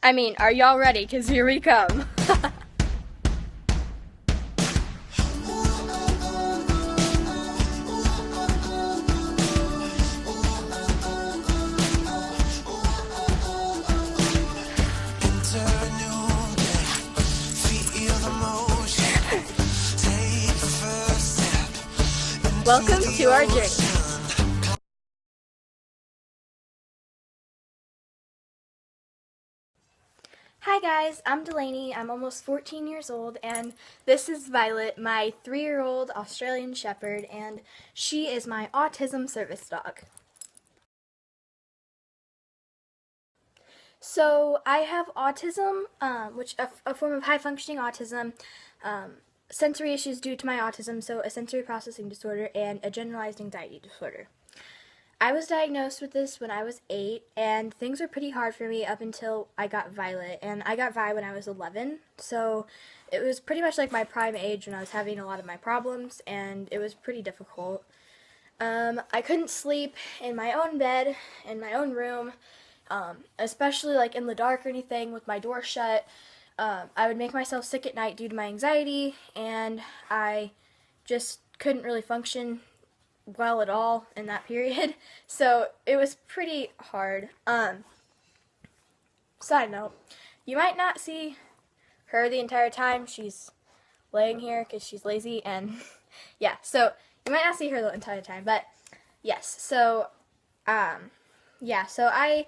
I mean, are y'all ready? Because here we come. Welcome to our journey. Hi guys, I'm Delaney. I'm almost 14 years old, and this is Violet, my 3-year-old Australian Shepherd, and she is my autism service dog. So I have autism, which a form of high-functioning autism, sensory issues due to my autism, so a sensory processing disorder, and a generalized anxiety disorder. I was diagnosed with this when I was 8, and things were pretty hard for me up until I got Violet, and I got Vi when I was 11, so it was pretty much like my prime age when I was having a lot of my problems, and it was pretty difficult. I couldn't sleep in my own bed, in my own room, especially like in the dark or anything with my door shut. I would make myself sick at night due to my anxiety, and I just couldn't really function well at all in that period. So it was pretty hard. Side note, you might not see her the entire time. She's laying here because she's lazy, and yeah, so you might not see her the entire time, but yes, so yeah, so I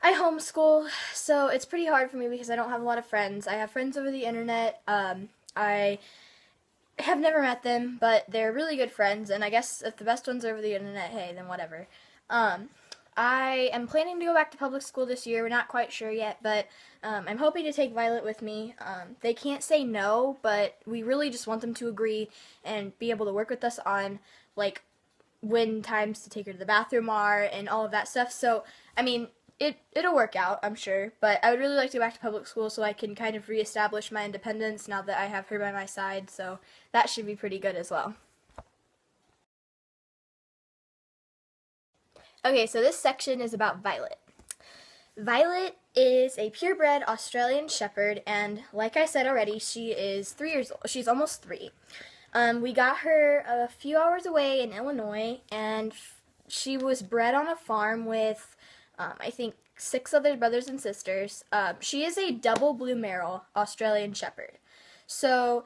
homeschool, so it's pretty hard for me because I don't have a lot of friends. I have friends over the internet. I have never met them, but they're really good friends, and I guess if the best ones are over the internet, hey, then whatever. Um, I am planning to go back to public school this year. We're not quite sure yet, but I'm hoping to take Violet with me. They can't say no, but we really just want them to agree and be able to work with us on, like, when times to take her to the bathroom are and all of that stuff. So, I mean, it'll work out, I'm sure, but I would really like to go back to public school so I can kind of reestablish my independence now that I have her by my side, so that should be pretty good as well. Okay, so this section is about Violet. Violet is a purebred Australian Shepherd, and like I said already, she is 3 years old. She's almost 3. We got her a few hours away in Illinois, and she was bred on a farm with, I think, 6 other brothers and sisters. She is a double blue merle Australian Shepherd. So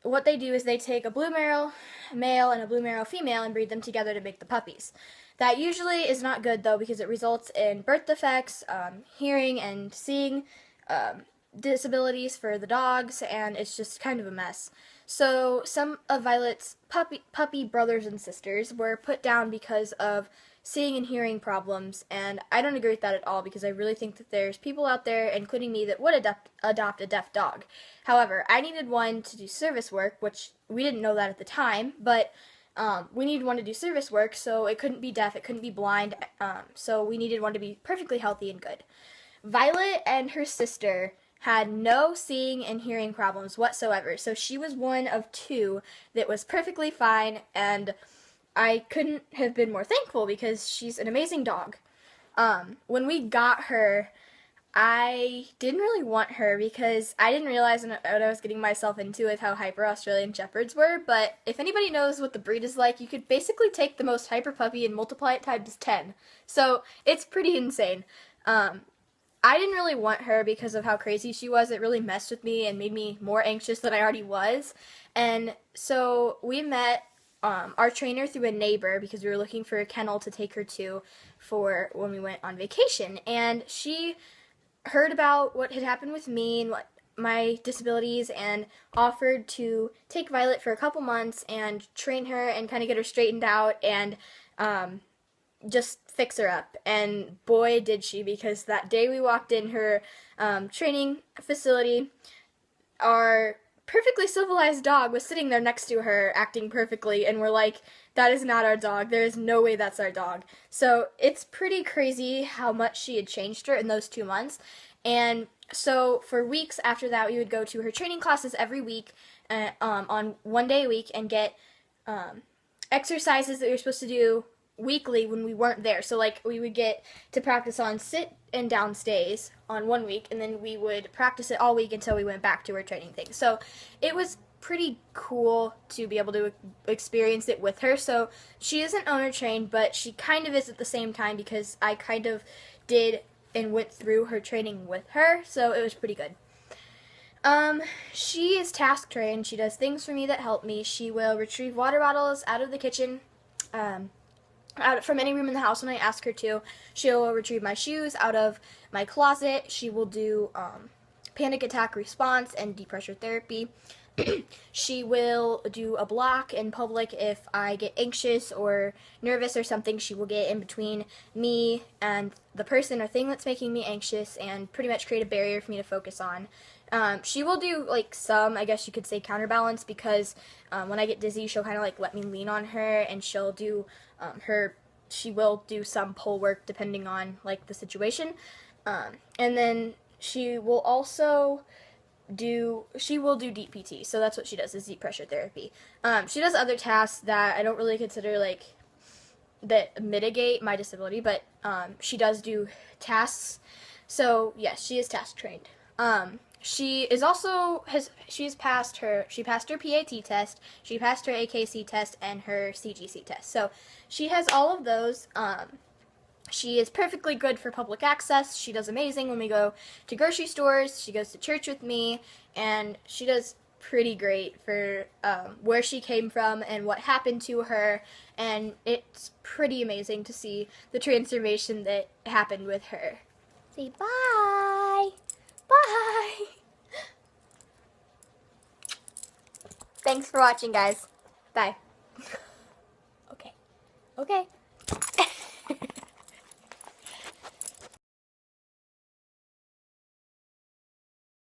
what they do is they take a blue merle male and a blue merle female and breed them together to make the puppies. That usually is not good though because it results in birth defects, hearing and seeing disabilities for the dogs, and it's just kind of a mess. So some of Violet's puppy brothers and sisters were put down because of seeing and hearing problems, and I don't agree with that at all because I really think that there's people out there, including me, that would adopt a deaf dog. However, I needed one to do service work, which we didn't know that at the time, but we needed one to do service work, so it couldn't be deaf, it couldn't be blind, so we needed one to be perfectly healthy and good. Violet and her sister had no seeing and hearing problems whatsoever, so she was one of 2 that was perfectly fine, and I couldn't have been more thankful because she's an amazing dog. When we got her, I didn't really want her because I didn't realize what I was getting myself into with how hyper Australian Shepherds were, but if anybody knows what the breed is like, you could basically take the most hyper puppy and multiply it times 10. So it's pretty insane. I didn't really want her because of how crazy she was. It really messed with me and made me more anxious than I already was. And so we met our trainer through a neighbor because we were looking for a kennel to take her to for when we went on vacation. And she heard about what had happened with me and what my disabilities and offered to take Violet for a couple months and train her and kind of get her straightened out and just fix her up. And boy, did she, because that day we walked in her training facility, our perfectly civilized dog was sitting there next to her acting perfectly, and we're like, that is not our dog. There is no way that's our dog. So it's pretty crazy how much she had changed her in those 2 months. And so for weeks after that, we would go to her training classes every week on one day a week and get exercises that we were supposed to do weekly when we weren't there. So like we would get to practice on sit and down stays on one week, and then we would practice it all week until we went back to our training thing. So it was pretty cool to be able to experience it with her. So she isn't owner trained, but she kind of is at the same time because I kind of did and went through her training with her, so it was pretty good. She is task trained. She does things for me that help me. She will retrieve water bottles out of the kitchen, out from any room in the house when I ask her to. She'll retrieve my shoes out of my closet. She will do panic attack response and deep pressure therapy. She will do a block in public if I get anxious or nervous or something. She will get in between me and the person or thing that's making me anxious and pretty much create a barrier for me to focus on. She will do like some, I guess you could say, counterbalance, because when I get dizzy, she'll kind of like let me lean on her, and she'll do she will do some pull work depending on like the situation. And then she will also do deep PT, so that's what she does, is deep pressure therapy. She does other tasks that I don't really consider like that mitigate my disability, but she does do tasks. So yes, she is task trained. She is also she passed her PAT test, she passed her AKC test, and her CGC test. So she has all of those. She is perfectly good for public access. She does amazing when we go to grocery stores. She goes to church with me, and she does pretty great for where she came from and what happened to her, and it's pretty amazing to see the transformation that happened with her. Say bye! Bye! Thanks for watching, guys. Bye. Okay. Okay.